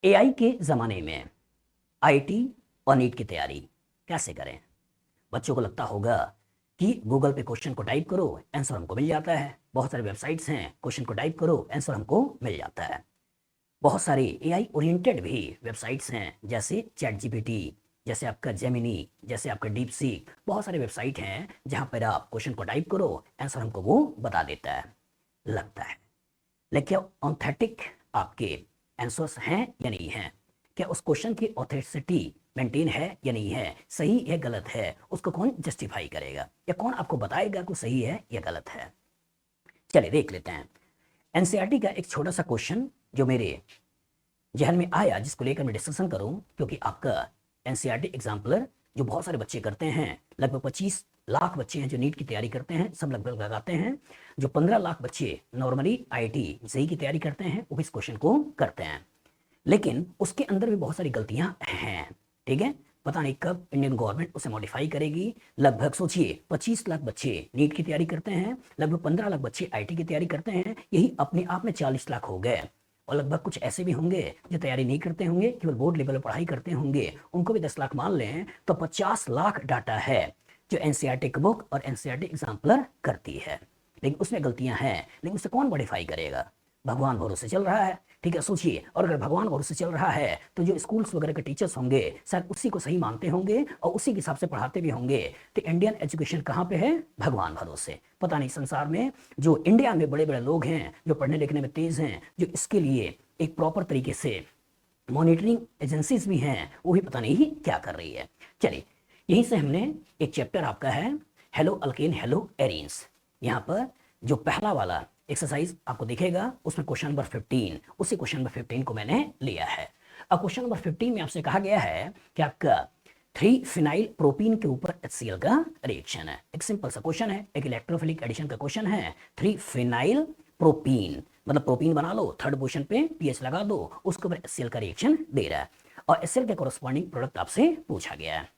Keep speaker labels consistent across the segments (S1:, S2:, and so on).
S1: AI के ज़माने में आईटी और नीट की तैयारी कैसे करें? बच्चों को लगता होगा कि गूगल पे क्वेश्चन को टाइप करो, आंसर हमको मिल जाता है। बहुत सारे वेबसाइट्स हैं, क्वेश्चन को टाइप करो, आंसर हमको मिल जाता है। बहुत सारी एआई ओरिएंटेड भी वेबसाइट्स हैं, जैसे चैट जीपीटी, जैसे आपका जेमिनी, जैसे आपका डीप सीक। बहुत सारे वेबसाइट हैं जहाँ पर आप क्वेश्चन को टाइप करो, आंसर हमको वो बता देता है। लगता है, लेकिन क्या ऑथेंटिक आपके आंसर्स हैं या नहीं हैं? क्या उस क्वेश्चन की ऑथेंटिसिटी मेंटेन है या नहीं है? सही है गलत है, उसको कौन जस्टिफाई करेगा या कौन आपको बताएगा कि सही है या गलत है? चलिए देख लेते हैं। एनसीईआरटी का एक छोटा सा क्वेश्चन जो मेरे जहन में आया, जिसको लेकर मैं डिस्कशन करूं, क्योंकि आपका एनसीईआरटी एग्जाम्पलर जो बहुत सारे बच्चे करते हैं, लगभग 25 लाख बच्चे हैं जो नीट की तैयारी करते हैं, सब लगभग लगाते हैं। जो 15 लाख बच्चे नॉर्मली आईआईटी जेईई की तैयारी करते हैं, वो इस क्वेश्चन को करते हैं। लेकिन उसके अंदर भी बहुत सारी गलतियां हैं। ठीक है, पता नहीं कब इंडियन गवर्नमेंट उसे मॉडिफाई करेगी। लगभग सोचिए 25 लाख बच्चे नीट की तैयारी करते हैं, लगभग 15 लाख बच्चे आईटी की तैयारी करते हैं, यही अपने आप में 40 लाख हो गए। और लगभग कुछ ऐसे भी होंगे जो तैयारी नहीं करते होंगे, केवल बोर्ड लेवल पर पढ़ाई करते होंगे, उनको भी 10 लाख मान लें तो 50 लाख डाटा है जो एनसीईआरटी की बुक और एनसीईआरटी एग्जाम्पलर करती है। लेकिन उसमें गलतियां हैं, लेकिन उसे कौन मॉडिफाई करेगा? भगवान भरोसे चल रहा है। ठीक है, सोचिए, और अगर भगवान भरोसे चल रहा है तो जो स्कूल्स वगैरह के टीचर्स होंगे शायद उसी को सही मानते होंगे और उसी के हिसाब से पढ़ाते भी होंगे। तो इंडियन एजुकेशन कहाँ पे है? भगवान भरोसे। पता नहीं संसार में जो इंडिया में बड़े बड़े लोग हैं, जो पढ़ने लिखने में तेज हैं, जो इसके लिए एक प्रॉपर तरीके से मॉनिटरिंग एजेंसीज भी हैं, वो भी पता नहीं क्या कर रही है। चलिए, यहीं से हमने एक चैप्टर आपका है हेलो अल्केन हेलो एरीन्स। यहाँ पर जो पहला वाला एक्सरसाइज आपको दिखेगा, उसमें क्वेश्चन नंबर 15, उसी क्वेश्चन नंबर 15 को मैंने लिया है। अब क्वेश्चन नंबर 15 में आपसे कहा गया है कि आपका 3 फिनाइल प्रोपीन के ऊपर HCl का रिएक्शन है। एक सिंपल सा क्वेश्चन है, एक इलेक्ट्रोफिलिक एडिशन का क्वेश्चन है। 3 फिनाइल प्रोपीन, मतलब प्रोपीन बना लो, थर्ड पोजीशन पे पीएच लगा दो, उसके ऊपर HCl का रिएक्शन दे रहा है और HCl के कोरस्पॉन्डिंग प्रोडक्ट आपसे पूछा गया है।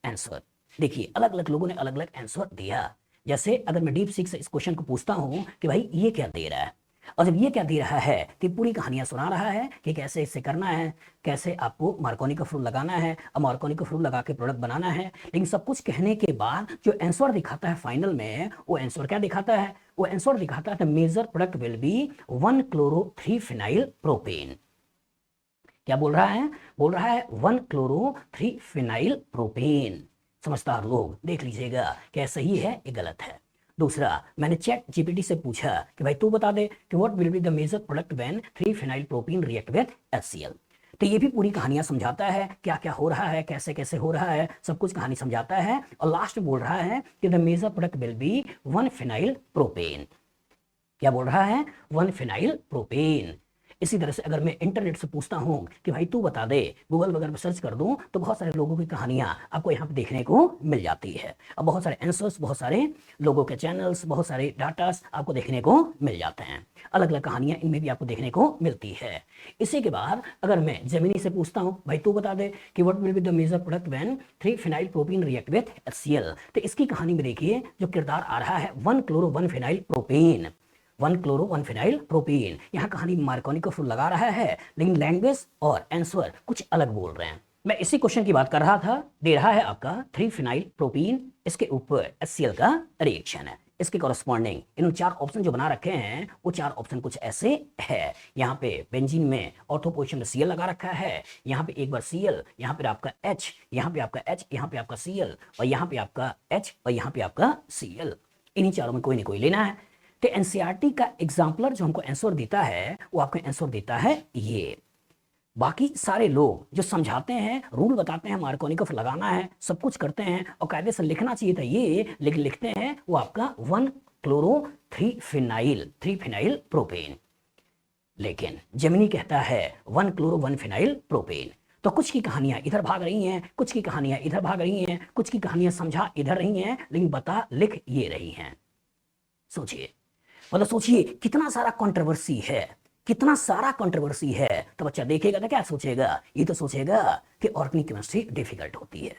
S1: आंसर देखिए, अलग अलग लोगों ने अलग अलग आंसर दिया। जैसे अगर मैं डीप सीक से इस क्वेश्चन को पूछता हूं कि भाई ये क्या दे रहा है, और जब ये क्या दे रहा है तो पूरी कहानियां सुना रहा है कि कैसे इससे करना है, कैसे आपको मार्कोनी का फ्रूट लगाना है और मार्कोनी का फ्रूट लगा के प्रोडक्ट बनाना है। लेकिन सब कुछ कहने के बाद जो आंसर दिखाता है फाइनल में, वो आंसर क्या दिखाता है? वो आंसर दिखाता है major product will be 1 chloro 3 phenyl propane. क्या बोल रहा है? बोल रहा है 1 क्लोरो 3 फिनाइल प्रोपेन। समझदार लोग देख लीजिएगा क्या सही है या गलत है। दूसरा, मैंने चैट जीपीटी से पूछा कि भाई तू बता दे कि what will be the major product when 3 phenyl propene react with HCl। तो ये भी पूरी कहानियां समझाता है, क्या क्या हो रहा है, कैसे कैसे हो रहा है, सब कुछ कहानी समझाता है। और लास्ट में बोल रहा है कि the major product will be 1 phenyl propane. क्या बोल रहा है? 1 फिनाइल प्रोपेन। इसी तरह से अगर मैं इंटरनेट से पूछता हूं कि भाई तू बता दे, गूगल वगैरह पर सर्च कर दूं, तो बहुत सारे लोगों की कहानियां आपको यहाँ पे देखने को मिल जाती है और बहुत सारे आंसर्स, बहुत सारे लोगों के चैनल्स, बहुत सारे डाटास आपको देखने को मिल जाते हैं। अलग अलग कहानियां इनमें भी आपको देखने को मिलती है। इसी के बाद अगर मैं जेमिनी से पूछता हूं, भाई तू बता दे कि what will be the major product when 3 phenyl propene react with HCl, तो इसकी कहानी में देखिए जो किरदार आ रहा है 1 chloro 1 phenyl propane. 1 chloro 1 phenyl propene. यहाँ कहानी मार्कोनी का फ्रूट लगा रहा है, लेकिन लैंग्वेज और आंसर कुछ अलग बोल रहे हैं। मैं इसी क्वेश्चन की बात कर रहा था। दे रहा है आपका 3 फिनाइल प्रोपीन, इसके ऊपर HCl का रिएक्शन है। इसके कॉरस्पॉन्डिंग इन 4 ऑप्शन जो बना रखे हैं, वो 4 ऑप्शन कुछ ऐसे है। यहाँ पे बेंजीन में ऑर्थो पोजीशन में Cl लगा रखा है, यहाँ पे एक बार Cl, यहाँ पे आपका H, यहाँ पे आपका H, यहाँ पे आपका Cl और यहाँ पे आपका H और यहाँ पे आपका Cl। इन्हीं चारों में कोई ना कोई लेना है। तो एनसीईआरटी का एग्जाम्पलर जो हमको आंसर देता है, वो आपको आंसर देता है ये। बाकी सारे लोग जो समझाते हैं, रूल बताते हैं, मार्कोनी को लगाना है, सब कुछ करते हैं और कायदे से लिखना चाहिए था ये, लेकिन लिखते हैं वो आपका 1 क्लोरो 3 फिनाइल प्रोपेन। लेकिन जेमिनी कहता है 1 क्लोरो 1 फिनाइल प्रोपेन। तो कुछ की कहानियां इधर भाग रही हैं, कुछ की कहानियां इधर भाग रही हैं, कुछ की कहानियां समझा इधर रही हैं, लेकिन बता लिख ये रही हैं। सोचिए, मतलब सोचिए कितना सारा कंट्रोवर्सी है, कितना सारा कंट्रोवर्सी है। तो बच्चा देखेगा तो क्या सोचेगा? ये तो सोचेगा कि ऑर्गेनिक केमिस्ट्री डिफिकल्ट होती है।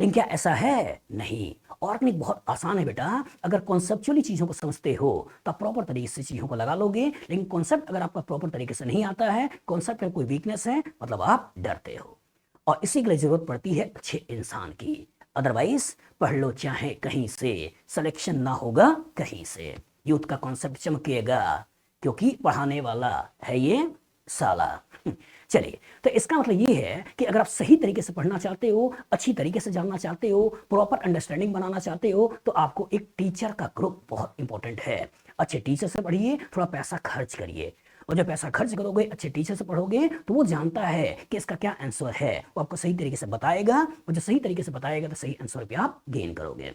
S1: लेकिन क्या ऐसा है? नहीं। ऑर्गेनिक बहुत आसान है बेटा। अगर कॉन्सेप्चुअली चीज़ों को समझते हो तो प्रॉपर तरीके से चीज़ों को लगा लोगे, लेकिन कॉन्सेप्ट अगर आपका प्रॉपर तरीके से नहीं आता है, कॉन्सेप्ट में कोई वीकनेस है, मतलब आप डरते हो। और इसी के लिए जरूरत पड़ती है अच्छे इंसान की। अदरवाइज पढ़ लो चाहे कहीं से, सिलेक्शन ना होगा कहीं से। यूथ का कॉन्सेप्ट चमकेगा क्योंकि पढ़ाने वाला है ये साला। चलिए, तो इसका मतलब ये है कि अगर आप सही तरीके से पढ़ना चाहते हो, अच्छी तरीके से जानना चाहते हो, प्रॉपर अंडरस्टैंडिंग बनाना चाहते हो, तो आपको एक टीचर का ग्रुप बहुत इंपॉर्टेंट है। अच्छे टीचर से पढ़िए, थोड़ा पैसा खर्च करिए, और जब पैसा खर्च करोगे, अच्छे टीचर से पढ़ोगे, तो वो जानता है कि इसका क्या आंसर है, वो आपको सही तरीके से बताएगा, और जो सही तरीके से बताएगा तो सही आंसर पे आप गेन करोगे।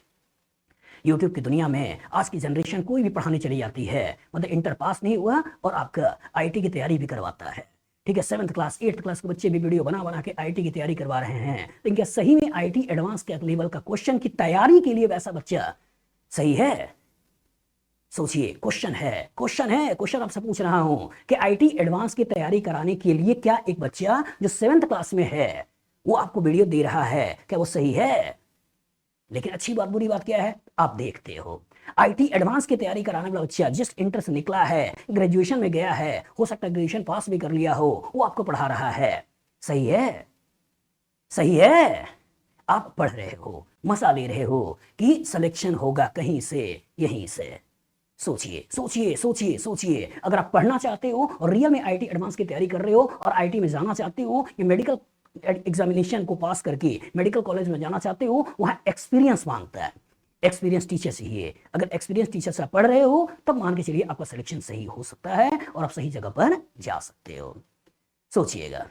S1: यूट्यूब की दुनिया में आज की जनरेशन कोई भी पढ़ाने चली जाती है, मतलब इंटर पास नहीं हुआ और आपका आईटी की तैयारी भी करवाता है। ठीक है, 7th क्लास 8th क्लास के बच्चे भी वीडियो बना बना के आईटी की तैयारी करवा रहे हैं, लेकिन क्या सही में आईटी एडवांस के लेवल का क्वेश्चन की तैयारी के लिए वैसा बच्चा सही है? सोचिए, क्वेश्चन आपसे पूछ रहा हूं कि आईटी एडवांस की तैयारी कराने के लिए क्या एक बच्चा जो 7th क्लास में है वो आपको वीडियो दे रहा है, क्या वो सही है? लेकिन अच्छी बात बुरी बात क्या है, आप देखते हो आईटी एडवांस की तैयारी कराने वाला बच्चा जस्ट इंटर से निकला है, ग्रेजुएशन में गया है, हो सकता है ग्रेजुएशन पास भी कर लिया हो, वो आपको पढ़ा रहा है। सही है? सही है? आप पढ़ रहे हो, मजा ले रहे हो कि सिलेक्शन होगा कहीं से, यहीं से। सोचिए सोचिए सोचिए सोचिए, अगर आप पढ़ना चाहते हो और रियल में आईटी एडवांस की तैयारी कर रहे हो और आईटी में जाना चाहते हो, ये मेडिकल एग्जामिनेशन को पास करके मेडिकल कॉलेज में जाना चाहते हो, वहां एक्सपीरियंस मांगता है, एक्सपीरियंस टीचर चाहिए। अगर एक्सपीरियंस टीचर से आप पढ़ रहे हो तब मान के चलिए आपका सिलेक्शन सही हो सकता है और आप सही जगह पर जा सकते हो। सोचिएगा।